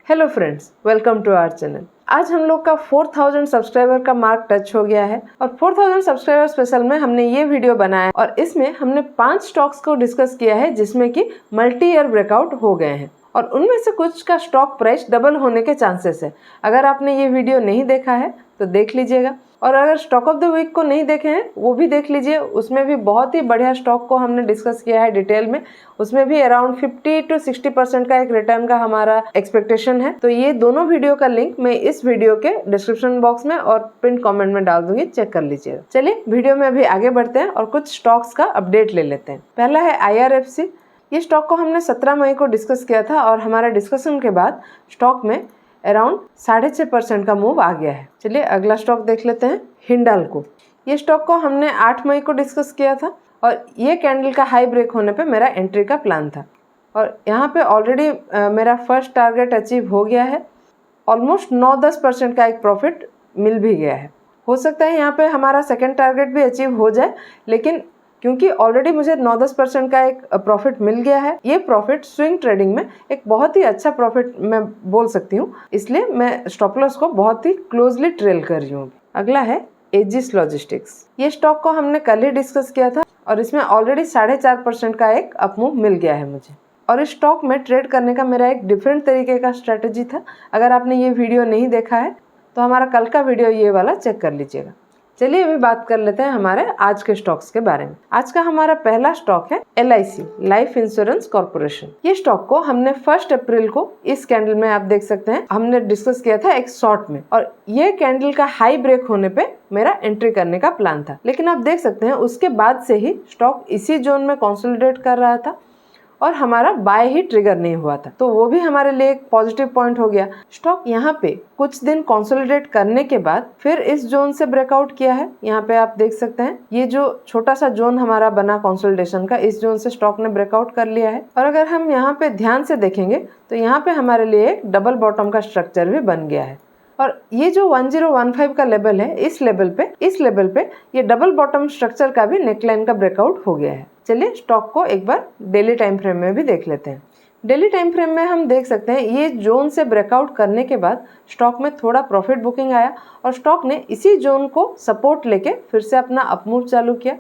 Hello friends, welcome to our channel. आज हम लोग का 4000 सब्सक्राइबर का मार्क टच हो गया है और 4000 सब्सक्राइबर स्पेशल में हमने ये वीडियो बनाया और इसमें हमने 5 स्टॉक्स को डिस्कस किया है जिसमें कि मल्टी ईयर ब्रेकआउट हो गए हैं और उनमें से कुछ का स्टॉक प्राइस डबल होने के चांसेस है। अगर आपने ये वीडियो नहीं देखा है तो देख लीजिएगा और अगर स्टॉक ऑफ द वीक को नहीं देखे हैं वो भी देख लीजिए। उसमें भी बहुत ही बढ़िया स्टॉक को हमने डिस्कस किया है डिटेल में। उसमें भी अराउंड 50 to 60% का एक रिटर्न का हमारा एक्सपेक्टेशन है। तो ये दोनों वीडियो का लिंक मैं इस वीडियो के डिस्क्रिप्शन बॉक्स में और पिन कमेंट में डाल दूंगी, चेक कर लीजिएगा। चलिए वीडियो में अभी आगे बढ़ते हैं और कुछ स्टॉक्स का अपडेट ले लेते हैं। पहला है IRFC। ये स्टॉक को हमने 17 मई को डिस्कस किया था और हमारे डिस्कशन के बाद स्टॉक में अराउंड 6.5% का मूव आ गया है। चलिए अगला स्टॉक देख लेते हैं, हिंडाल्को। ये स्टॉक को हमने 8 मई को डिस्कस किया था और ये कैंडल का हाई ब्रेक होने पे मेरा एंट्री का प्लान था और यहाँ पे ऑलरेडी मेरा फर्स्ट टारगेट अचीव हो गया है। ऑलमोस्ट 9-10% का एक प्रॉफिट मिल भी गया है। हो सकता है यहाँ पे हमारा सेकेंड टारगेट भी अचीव हो जाए, लेकिन क्योंकि ऑलरेडी मुझे 9-10% का एक प्रॉफिट मिल गया है, ये प्रॉफिट स्विंग ट्रेडिंग में एक बहुत ही अच्छा प्रॉफिट मैं बोल सकती हूँ, इसलिए मैं स्टॉप लॉस को बहुत ही क्लोजली ट्रेल कर रही हूँ। अगला है एजिस लॉजिस्टिक्स। ये स्टॉक को हमने कल ही डिस्कस किया था और इसमें ऑलरेडी 4.5% का एक अपमूव मिल गया है मुझे और इस स्टॉक में ट्रेड करने का मेरा एक डिफरेंट तरीके का स्ट्रेटेजी था। अगर आपने ये वीडियो नहीं देखा है तो हमारा कल का वीडियो ये वाला चेक कर लीजिएगा। चलिए अभी बात कर लेते हैं हमारे आज के स्टॉक्स के बारे में। आज का हमारा पहला स्टॉक है LIC, लाइफ इंश्योरेंस कॉर्पोरेशन। ये स्टॉक को हमने 1 अप्रैल को इस कैंडल में आप देख सकते हैं हमने डिस्कस किया था एक शॉर्ट में और ये कैंडल का हाई ब्रेक होने पे मेरा एंट्री करने का प्लान था, लेकिन आप देख सकते हैं उसके बाद से ही स्टॉक इसी जोन में कंसोलिडेट कर रहा था और हमारा बाय ही ट्रिगर नहीं हुआ था, तो वो भी हमारे लिए एक पॉजिटिव पॉइंट हो गया। स्टॉक यहाँ पे कुछ दिन कंसोलिडेट करने के बाद फिर इस जोन से ब्रेकआउट किया है। यहाँ पे आप देख सकते हैं ये जो छोटा सा जोन हमारा बना कंसोलिडेशन का, इस जोन से स्टॉक ने ब्रेकआउट कर लिया है और अगर हम यहाँ पे ध्यान से देखेंगे तो यहाँ पे हमारे लिए एक डबल बॉटम का स्ट्रक्चर भी बन गया है और ये जो 1015 का लेवल है, इस लेवल पे ये डबल बॉटम स्ट्रक्चर का भी नेकलाइन का ब्रेकआउट हो गया है। चलिए स्टॉक को एक बार डेली टाइम फ्रेम में भी देख लेते हैं। डेली टाइम फ्रेम में हम देख सकते हैं ये जोन से ब्रेकआउट करने के बाद स्टॉक में थोड़ा प्रॉफिट बुकिंग आया और स्टॉक ने इसी जोन को सपोर्ट लेके फिर से अपना अपमूव चालू किया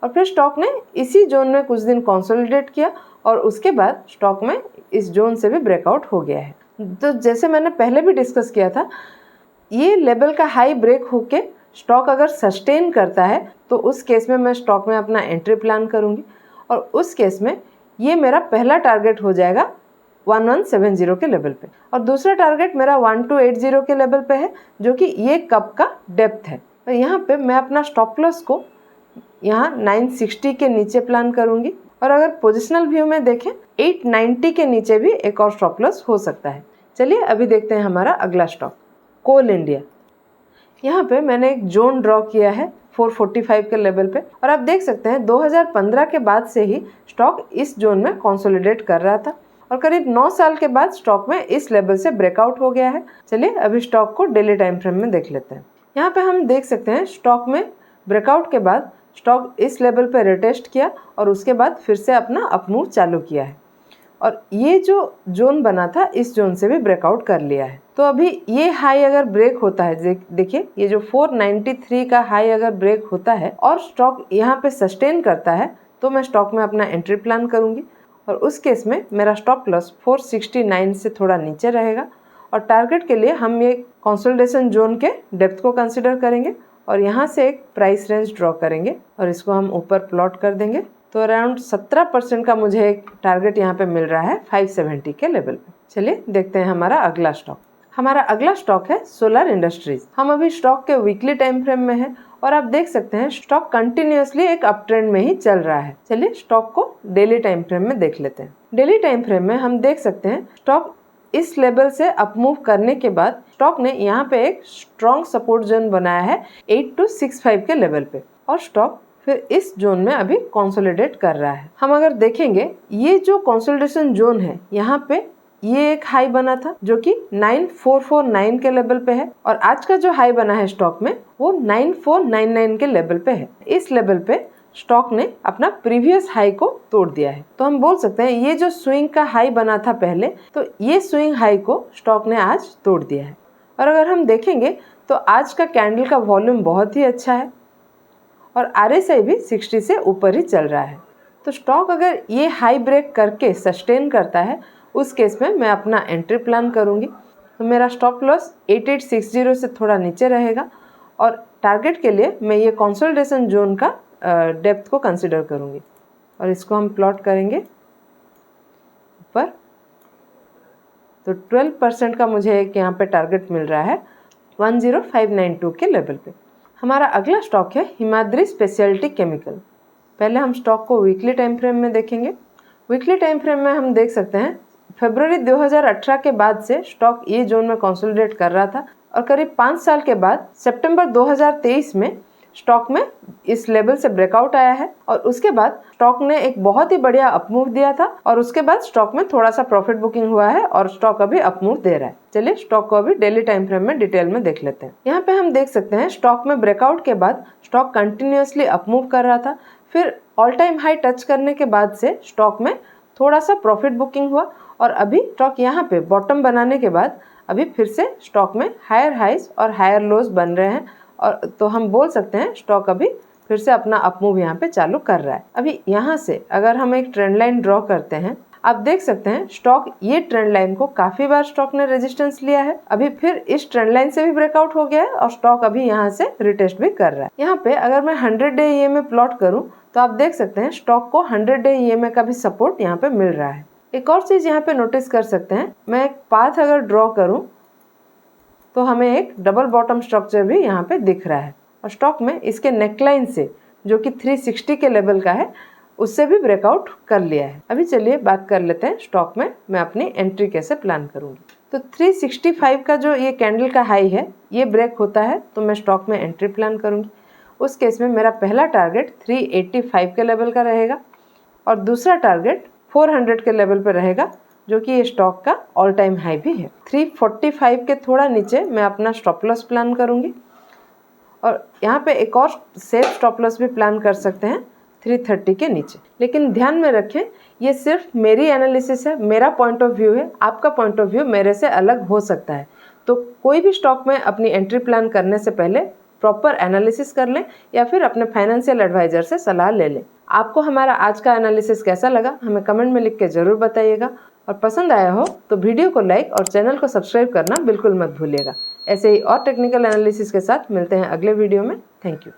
और फिर स्टॉक ने इसी जोन में कुछ दिन कंसोलिडेट किया और उसके बाद स्टॉक में इस जोन से भी ब्रेकआउट हो गया है। तो जैसे मैंने पहले भी डिस्कस किया था, ये लेवल का हाई ब्रेक होके स्टॉक अगर सस्टेन करता है तो उस केस में मैं स्टॉक में अपना एंट्री प्लान करूंगी और उस केस में ये मेरा पहला टारगेट हो जाएगा 1170 के लेवल पे और दूसरा टारगेट मेरा 1280 के लेवल पे है, जो कि ये कप का डेप्थ है। तो यहाँ पे मैं अपना स्टॉप लॉस को यहाँ 960 के नीचे प्लान करूंगी और अगर पोजिशनल व्यू में देखें 890 के नीचे भी एक और स्टॉप लॉस हो सकता है। चलिए अभी देखते हैं हमारा अगला स्टॉक, कोल इंडिया। यहाँ पे मैंने एक जोन ड्रॉ किया है 445 के लेवल पे और आप देख सकते हैं 2015 के बाद से ही स्टॉक इस जोन में कंसोलिडेट कर रहा था और करीब 9 साल के बाद स्टॉक में इस लेवल से ब्रेकआउट हो गया है। चलिए अभी स्टॉक को डेली टाइम फ्रेम में देख लेते हैं। यहाँ पे हम देख सकते हैं स्टॉक में ब्रेकआउट के बाद स्टॉक इस लेवल पे रिटेस्ट किया और उसके बाद फिर से अपना अपमूव चालू किया है और ये जो जोन बना था इस जोन से भी ब्रेकआउट कर लिया है। तो अभी ये हाई अगर ब्रेक होता है, देखिए ये जो 493 का हाई अगर ब्रेक होता है और स्टॉक यहाँ पे सस्टेन करता है तो मैं स्टॉक में अपना एंट्री प्लान करूंगी और उस केस में मेरा स्टॉप लॉस 469 से थोड़ा नीचे रहेगा और टारगेट के लिए हम ये कंसोलिडेशन जोन के डेप्थ को कंसिडर करेंगे और यहाँ से एक प्राइस रेंज ड्रॉ करेंगे और इसको हम ऊपर प्लॉट कर देंगे। तो अराउंड 17% का मुझे एक टारगेट यहाँ पे मिल रहा है 570 के लेवल पे। चलिए देखते हैं हमारा अगला स्टॉक। हमारा अगला स्टॉक है सोलर इंडस्ट्रीज। हम अभी स्टॉक के वीकली टाइम फ्रेम में है और आप देख सकते हैं स्टॉक कंटिन्यूअसली एक अप ट्रेंड में ही चल रहा है। चलिए स्टॉक को डेली टाइम फ्रेम में देख लेते हैं। डेली टाइम फ्रेम में हम देख सकते हैं स्टॉक इस लेवल से अपमूव करने के बाद स्टॉक ने यहाँ पे एक स्ट्रॉन्ग सपोर्ट जोन बनाया है 8265 के लेवल पे और स्टॉक फिर इस जोन में अभी कंसोलिडेट कर रहा है। हम अगर देखेंगे ये जो कंसोलिडेशन जोन है, यहाँ पे ये एक हाई बना था जो कि 9449 के लेवल पे है और आज का जो हाई बना है स्टॉक में वो 9499 के लेवल पे है। इस लेवल पे स्टॉक ने अपना प्रीवियस हाई को तोड़ दिया है। तो हम बोल सकते हैं ये जो स्विंग का हाई बना था पहले, तो ये स्विंग हाई को स्टॉक ने आज तोड़ दिया है। और अगर हम देखेंगे तो आज का कैंडल का वॉल्यूम बहुत ही अच्छा है और RSI भी 60 से ऊपर ही चल रहा है। तो स्टॉक अगर ये हाई ब्रेक करके सस्टेन करता है, उस केस में मैं अपना एंट्री प्लान करूँगी। तो मेरा स्टॉप लॉस 8860 से थोड़ा नीचे रहेगा और टारगेट के लिए मैं ये कंसोलिडेशन जोन का डेप्थ को कंसिडर करूँगी और इसको हम प्लॉट करेंगे ऊपर। तो 12% का मुझे एक यहाँ पे टारगेट मिल रहा है 10592 के लेवल पे। हमारा अगला स्टॉक है हिमाद्री स्पेशलिटी केमिकल। पहले हम स्टॉक को वीकली टाइम फ्रेम में देखेंगे। वीकली टाइम फ्रेम में हम देख सकते हैं फरवरी 2018 के बाद से स्टॉक ये जोन में कंसोलिडेट कर रहा था और करीब 5 साल के बाद सितंबर 2023 में स्टॉक में इस लेवल से ब्रेकआउट आया है और उसके बाद स्टॉक ने एक बहुत ही बढ़िया अपमूव दिया था और उसके बाद स्टॉक में थोड़ा सा प्रॉफिट बुकिंग हुआ है और स्टॉक अभी अपमूव दे रहा है। चलिए स्टॉक को अभी डेली टाइम फ्रेम में डिटेल में देख लेते हैं। यहाँ पे हम देख सकते हैं स्टॉक में ब्रेकआउट के बाद स्टॉक कंटिन्यूअसली अपमूव कर रहा था, फिर ऑल टाइम हाई टच करने के बाद से स्टॉक में थोड़ा सा प्रॉफिट बुकिंग हुआ और अभी स्टॉक यहाँ पे बॉटम बनाने के बाद अभी फिर से स्टॉक में हायर हाइज और हायर लोज बन रहे हैं और तो हम बोल सकते हैं स्टॉक अभी फिर से अपना अपमूव यहाँ पे चालू कर रहा है। अभी यहाँ से अगर हम एक ट्रेंड लाइन ड्रॉ करते हैं, आप देख सकते हैं स्टॉक ये ट्रेंड लाइन को काफी बार स्टॉक ने रेजिस्टेंस लिया है, अभी फिर इस ट्रेंड लाइन से भी ब्रेकआउट हो गया है और स्टॉक अभी यहाँ से रिटेस्ट भी कर रहा है। यहाँ पे अगर मैं 100 डे EMA प्लॉट करूँ तो आप देख सकते हैं स्टॉक को 100 डे EMA का भी सपोर्ट यहाँ पे मिल रहा है। एक और चीज यहाँ पे नोटिस कर सकते हैं, मैं एक पाथ अगर ड्रॉ करूँ तो हमें एक डबल बॉटम स्ट्रक्चर भी यहाँ पे दिख रहा है और स्टॉक में इसके नेकलाइन से जो कि 360 के लेवल का है उससे भी ब्रेकआउट कर लिया है। अभी चलिए बात कर लेते हैं स्टॉक में मैं अपनी एंट्री कैसे प्लान करूंगी। तो 365 का जो ये कैंडल का हाई है ये ब्रेक होता है तो मैं स्टॉक में एंट्री प्लान करूंगी। उस केस में मेरा पहला टारगेट 385 के लेवल का रहेगा और दूसरा टारगेट 400 के लेवल पर रहेगा जो कि ये स्टॉक का ऑल टाइम हाई भी है। 345 के थोड़ा नीचे मैं अपना स्टॉप लॉस प्लान करूंगी और यहाँ पे एक और सेफ स्टॉप लॉस भी प्लान कर सकते हैं 330 के नीचे। लेकिन ध्यान में रखें ये सिर्फ मेरी एनालिसिस है, मेरा पॉइंट ऑफ व्यू है, आपका पॉइंट ऑफ व्यू मेरे से अलग हो सकता है। तो कोई भी स्टॉक में अपनी एंट्री प्लान करने से पहले प्रॉपर एनालिसिस कर लें या फिर अपने फाइनेंशियल एडवाइजर से सलाह ले लें। आपको हमारा आज का एनालिसिस कैसा लगा हमें कमेंट में लिख के ज़रूर बताइएगा और पसंद आया हो तो वीडियो को लाइक और चैनल को सब्सक्राइब करना बिल्कुल मत भूलिएगा। ऐसे ही और टेक्निकल एनालिसिस के साथ मिलते हैं अगले वीडियो में। Thank you.